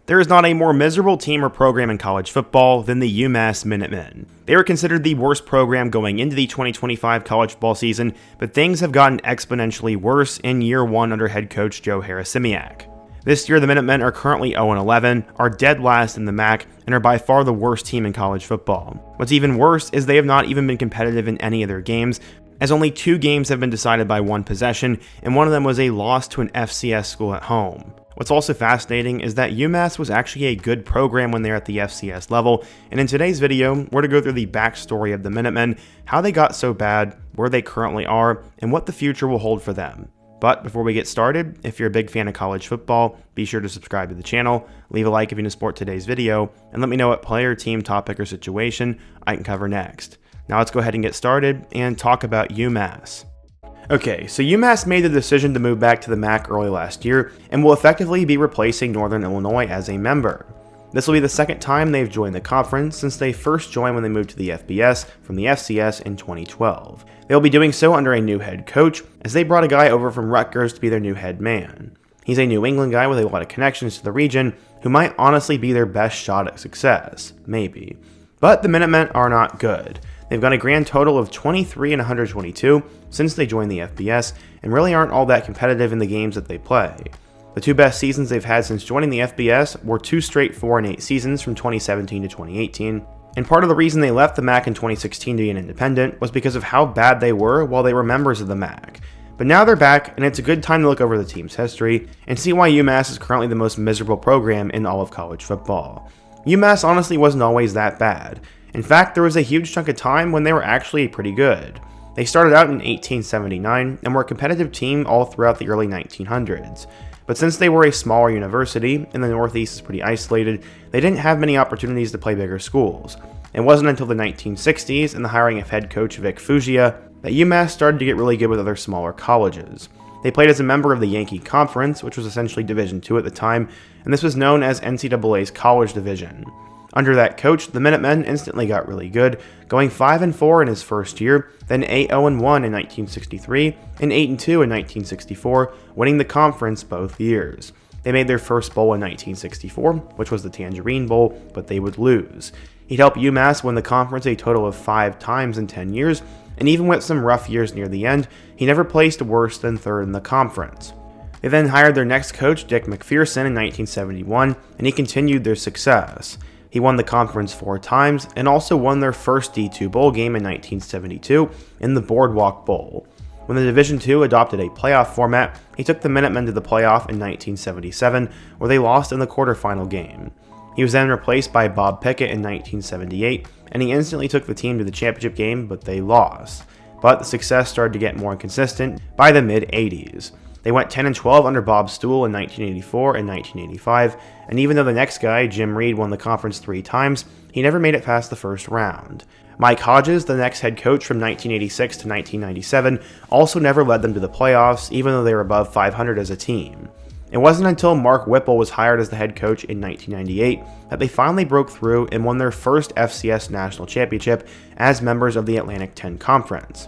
There is not a more miserable team or program in college football than the UMass Minutemen. They were considered the worst program going into the 2025 college football season, but things have gotten exponentially worse in year one under head coach Joe Harasimiak. This year, the Minutemen are currently 0-11, are dead last in the MAC, and are by far the worst team in college football. What's even worse is they have not even been competitive in any of their games, as only 2 games have been decided by 1 possession, and one of them was a loss to an FCS school at home. What's also fascinating is that UMass was actually a good program when they were at the FCS level, and in today's video, we're to go through the backstory of the Minutemen, how they got so bad, where they currently are, and what the future will hold for them. But before we get started, if you're a big fan of college football, be sure to subscribe to the channel, leave a like if you want to support today's video, and let me know what player, team, topic, or situation I can cover next. Now let's go ahead and get started and talk about UMass. Okay, so UMass made the decision to move back to the MAC early last year and will effectively be replacing Northern Illinois as a member. This will be the second time they've joined the conference since they first joined when they moved to the FBS from the FCS in 2012. They'll be doing so under a new head coach, as they brought a guy over from Rutgers to be their new head man. He's a New England guy with a lot of connections to the region who might honestly be their best shot at success, maybe. But the Minutemen are not good. They've got a grand total of 23-122 since they joined the FBS, and really aren't all that competitive in the games that they play. The 2 best seasons they've had since joining the FBS were 2 straight 4-8 seasons from 2017 to 2018, and part of the reason they left the MAC in 2016 to be an independent was because of how bad they were while they were members of the MAC. But now they're back, and it's a good time to look over the team's history and see why UMass is currently the most miserable program in all of college football. UMass honestly wasn't always that bad. In fact, there was a huge chunk of time when they were actually pretty good. They started out in 1879 and were a competitive team all throughout the early 1900s. But since they were a smaller university and the Northeast is pretty isolated, they didn't have many opportunities to play bigger schools. It wasn't until the 1960s and the hiring of head coach Vic Fuggia that UMass started to get really good with other smaller colleges. They played as a member of the Yankee Conference, which was essentially Division II at the time, and this was known as NCAA's College Division. Under that coach, the Minutemen instantly got really good, going 5-4 in his first year, then 8-0-1 in 1963, and 8-2 in 1964, winning the conference both years. They made their first bowl in 1964, which was the Tangerine Bowl, but they would lose. He'd helped UMass win the conference a total of 5 times in 10 years, and even with some rough years near the end, he never placed worse than 3rd in the conference. They then hired their next coach, Dick McPherson, in 1971, and he continued their success. He won the conference 4 times and also won their first D2 bowl game in 1972 in the Boardwalk Bowl. When the Division II adopted a playoff format, he took the Minutemen to the playoff in 1977, where they lost in the quarterfinal game. He was then replaced by Bob Pickett in 1978, and he instantly took the team to the championship game, but they lost. But the success started to get more inconsistent by the mid-80s. They went 10-12 under Bob Stool in 1984 and 1985, and even though the next guy, Jim Reed, won the conference 3 times, he never made it past the first round. Mike Hodges, the next head coach from 1986 to 1997, also never led them to the playoffs, even though they were above 500 as a team. It wasn't until Mark Whipple was hired as the head coach in 1998 that they finally broke through and won their first FCS national championship as members of the Atlantic 10 Conference.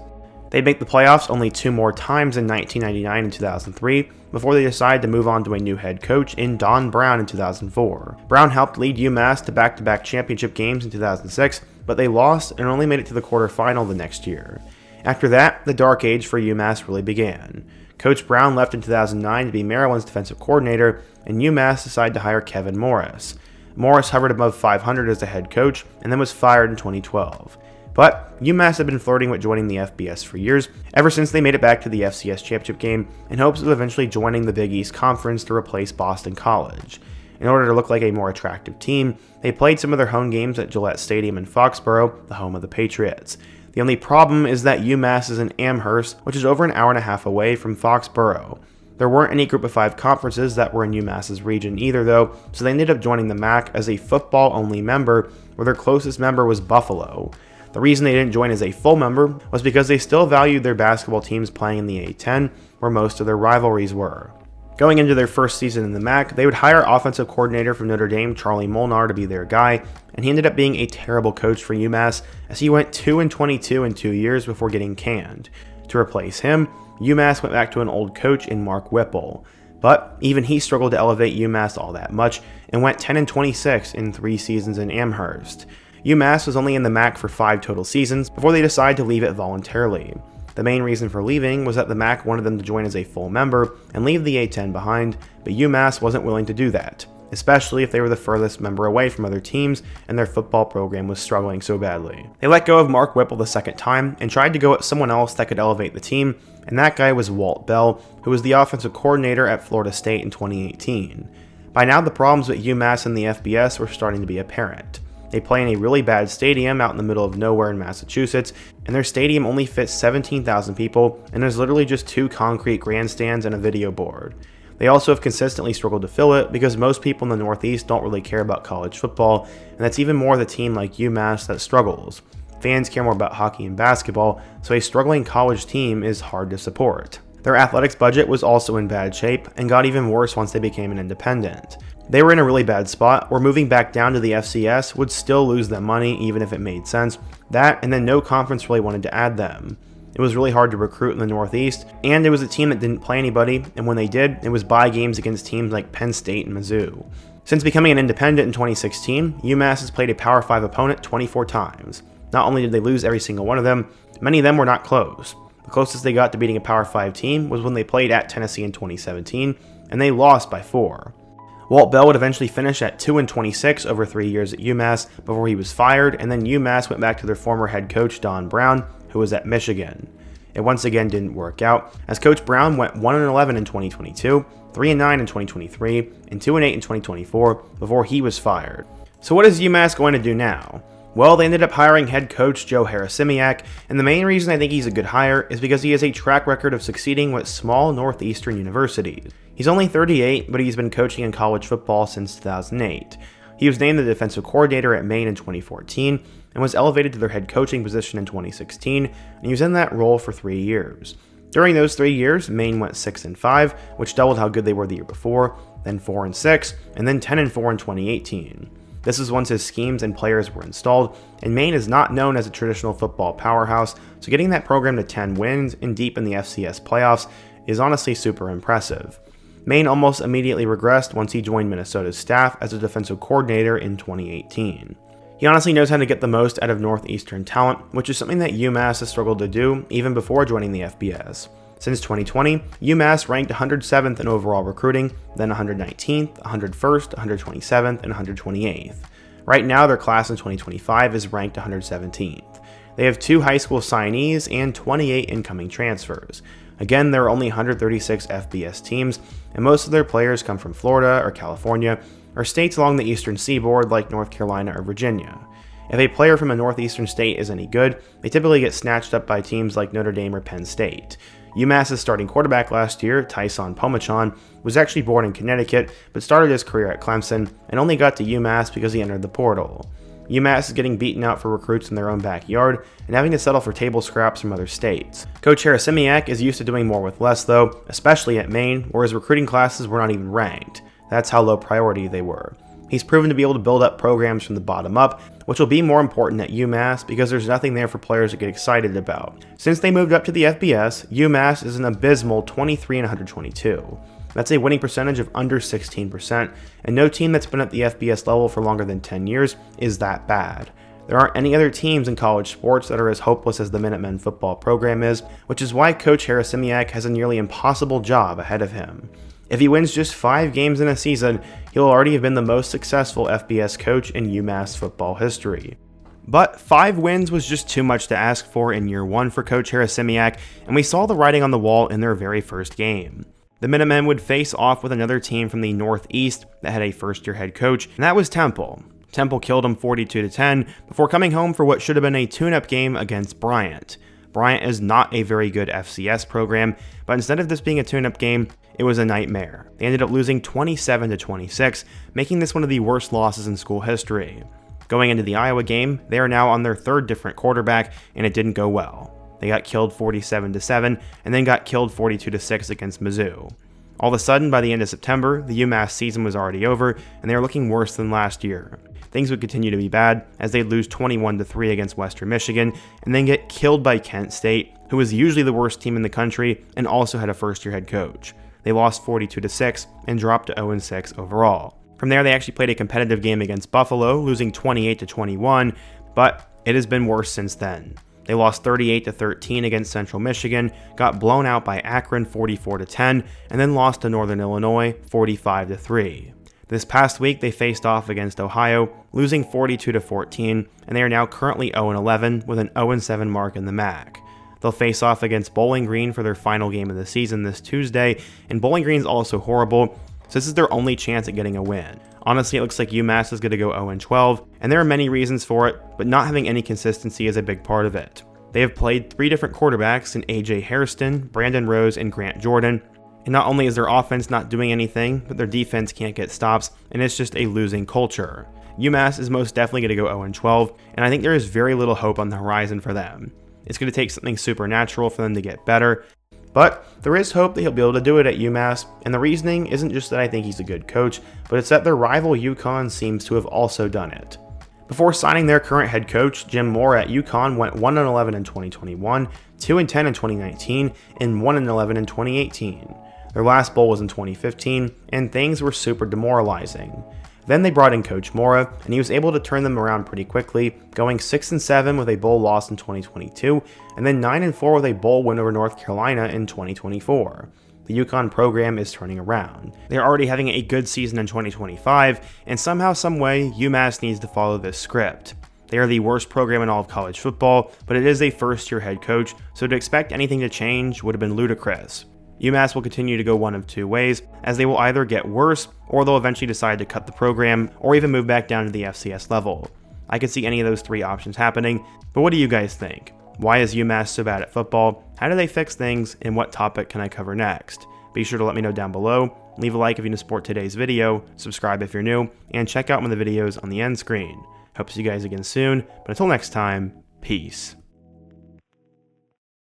They'd make the playoffs only 2 more times in 1999 and 2003, before they decided to move on to a new head coach in Don Brown in 2004. Brown helped lead UMass to back-to-back championship games in 2006, but they lost and only made it to the quarterfinal the next year. After that, the dark age for UMass really began. Coach Brown left in 2009 to be Maryland's defensive coordinator, and UMass decided to hire Kevin Morris. Morris hovered above 500 as the head coach, and then was fired in 2012. But UMass had been flirting with joining the FBS for years, ever since they made it back to the FCS championship game, in hopes of eventually joining the Big East Conference to replace Boston College. In order to look like a more attractive team, they played some of their home games at Gillette Stadium in Foxborough, the home of the Patriots. The only problem is that UMass is in Amherst, which is over an hour and a half away from Foxborough. There weren't any Group of 5 conferences that were in UMass's region either though, so they ended up joining the MAC as a football-only member, where their closest member was Buffalo. The reason they didn't join as a full member was because they still valued their basketball teams playing in the A10, where most of their rivalries were. Going into their first season in the MAC, they would hire offensive coordinator from Notre Dame Charlie Molnar to be their guy, and he ended up being a terrible coach for UMass as he went 2-22 in 2 years before getting canned. To replace him, UMass went back to an old coach in Mark Whipple. But even he struggled to elevate UMass all that much and went 10-26 in 3 seasons in Amherst. UMass was only in the MAC for 5 total seasons before they decided to leave it voluntarily. The main reason for leaving was that the MAC wanted them to join as a full member and leave the A-10 behind, but UMass wasn't willing to do that, especially if they were the furthest member away from other teams and their football program was struggling so badly. They let go of Mark Whipple the second time and tried to go at someone else that could elevate the team, and that guy was Walt Bell, who was the offensive coordinator at Florida State in 2018. By now, the problems with UMass and the FBS were starting to be apparent. They play in a really bad stadium out in the middle of nowhere in Massachusetts, and their stadium only fits 17,000 people, and there's literally just 2 concrete grandstands and a video board. They also have consistently struggled to fill it because most people in the Northeast don't really care about college football, and that's even more the team like UMass that struggles. Fans care more about hockey and basketball, so a struggling college team is hard to support. Their athletics budget was also in bad shape and got even worse once they became an independent. They were in a really bad spot where moving back down to the FCS would still lose them money even if it made sense. That, and then no conference really wanted to add them. It was really hard to recruit in the Northeast, and it was a team that didn't play anybody, and when they did, it was bye games against teams like Penn State and Mizzou. Since becoming an independent in 2016, UMass has played a Power 5 opponent 24 times. Not only did they lose every single one of them, many of them were not close. The closest they got to beating a Power 5 team was when they played at Tennessee in 2017, and they lost by 4. Walt Bell would eventually finish at 2-26 over 3 years at UMass before he was fired, and then UMass went back to their former head coach Don Brown, who was at Michigan. It once again didn't work out, as Coach Brown went 1-11 in 2022, 3-9 in 2023, and 2-8 in 2024 before he was fired. So what is UMass going to do now? Well, they ended up hiring head coach Joe Harasimiak, and the main reason I think he's a good hire is because he has a track record of succeeding with small northeastern universities. He's only 38, but he's been coaching in college football since 2008. He was named the defensive coordinator at Maine in 2014 and was elevated to their head coaching position in 2016, and he was in that role for 3 years. During those 3 years, Maine went 6-5, which doubled how good they were the year before, then 4-6, and then 10-4 in 2018. This is once his schemes and players were installed, and Maine is not known as a traditional football powerhouse, so getting that program to 10 wins and deep in the FCS playoffs is honestly super impressive. Maine almost immediately regressed once he joined Minnesota's staff as a defensive coordinator in 2018. He honestly knows how to get the most out of Northeastern talent, which is something that UMass has struggled to do even before joining the FBS. Since 2020, UMass ranked 107th in overall recruiting, then 119th, 101st, 127th, and 128th. Right now, their class in 2025 is ranked 117th. They have 2 high school signees and 28 incoming transfers. Again, there are only 136 FBS teams, and most of their players come from Florida or California, or states along the eastern seaboard like North Carolina or Virginia. If a player from a northeastern state is any good, they typically get snatched up by teams like Notre Dame or Penn State. UMass's starting quarterback last year, Tyson Pomachan, was actually born in Connecticut, but started his career at Clemson, and only got to UMass because he entered the portal. UMass is getting beaten out for recruits in their own backyard and having to settle for table scraps from other states. Coach Harasimiak is used to doing more with less though, especially at Maine, where his recruiting classes were not even ranked. That's how low priority they were. He's proven to be able to build up programs from the bottom up, which will be more important at UMass because there's nothing there for players to get excited about. Since they moved up to the FBS, UMass is an abysmal 23-122. That's a winning percentage of under 16%, and no team that's been at the FBS level for longer than 10 years is that bad. There aren't any other teams in college sports that are as hopeless as the Minutemen football program is, which is why Coach Harasimiak has a nearly impossible job ahead of him. If he wins just 5 games in a season, he'll already have been the most successful FBS coach in UMass football history. But 5 wins was just too much to ask for in year 1 for Coach Harasimiak, and we saw the writing on the wall in their very first game. The Minutemen would face off with another team from the Northeast that had a first-year head coach, and that was Temple. Temple killed them 42-10 before coming home for what should have been a tune-up game against Bryant. Bryant is not a very good FCS program, but instead of this being a tune-up game, it was a nightmare. They ended up losing 27-26, making this one of the worst losses in school history. Going into the Iowa game, they are now on their 3rd different quarterback, and it didn't go well. They got killed 47-7, and then got killed 42-6 against Mizzou. All of a sudden, by the end of September, the UMass season was already over, and they were looking worse than last year. Things would continue to be bad, as they'd lose 21-3 against Western Michigan, and then get killed by Kent State, who was usually the worst team in the country, and also had a first-year head coach. They lost 42-6 and dropped to 0-6 overall. From there, they actually played a competitive game against Buffalo, losing 28-21, but it has been worse since then. They lost 38-13 against Central Michigan, got blown out by Akron 44-10, and then lost to Northern Illinois 45-3. This past week, they faced off against Ohio, losing 42-14, and they are now currently 0-11 with an 0-7 mark in the MAC. They'll face off against Bowling Green for their final game of the season this Tuesday, and Bowling Green is also horrible, so this is their only chance at getting a win. Honestly, it looks like UMass is going to go 0-12, and there are many reasons for it, but not having any consistency is a big part of it. They have played 3 different quarterbacks in AJ Hairston, Brandon Rose, and Grant Jordan, and not only is their offense not doing anything, but their defense can't get stops, and it's just a losing culture. UMass is most definitely going to go 0-12, and I think there is very little hope on the horizon for them. It's going to take something supernatural for them to get better, but there is hope that he'll be able to do it at UMass, and the reasoning isn't just that I think he's a good coach, but it's that their rival UConn seems to have also done it. Before signing their current head coach, Jim Mora at UConn went 1-11 in 2021, 2-10 in 2019, and 1-11 in 2018. Their last bowl was in 2015, and things were super demoralizing. Then they brought in Coach Mora, and he was able to turn them around pretty quickly, going 6-7 with a bowl loss in 2022, and then 9-4 with a bowl win over North Carolina in 2024. The UConn program is turning around. They're already having a good season in 2025, and somehow, someway, UMass needs to follow this script. They are the worst program in all of college football, but it is a first-year head coach, so to expect anything to change would have been ludicrous. UMass will continue to go one of two ways, as they will either get worse, or they'll eventually decide to cut the program, or even move back down to the FCS level. I could see any of those 3 options happening, but what do you guys think? Why is UMass so bad at football? How do they fix things? And what topic can I cover next? Be sure to let me know down below, leave a like if you support today's video, subscribe if you're new, and check out one of the videos on the end screen. Hope to see you guys again soon, but until next time, peace.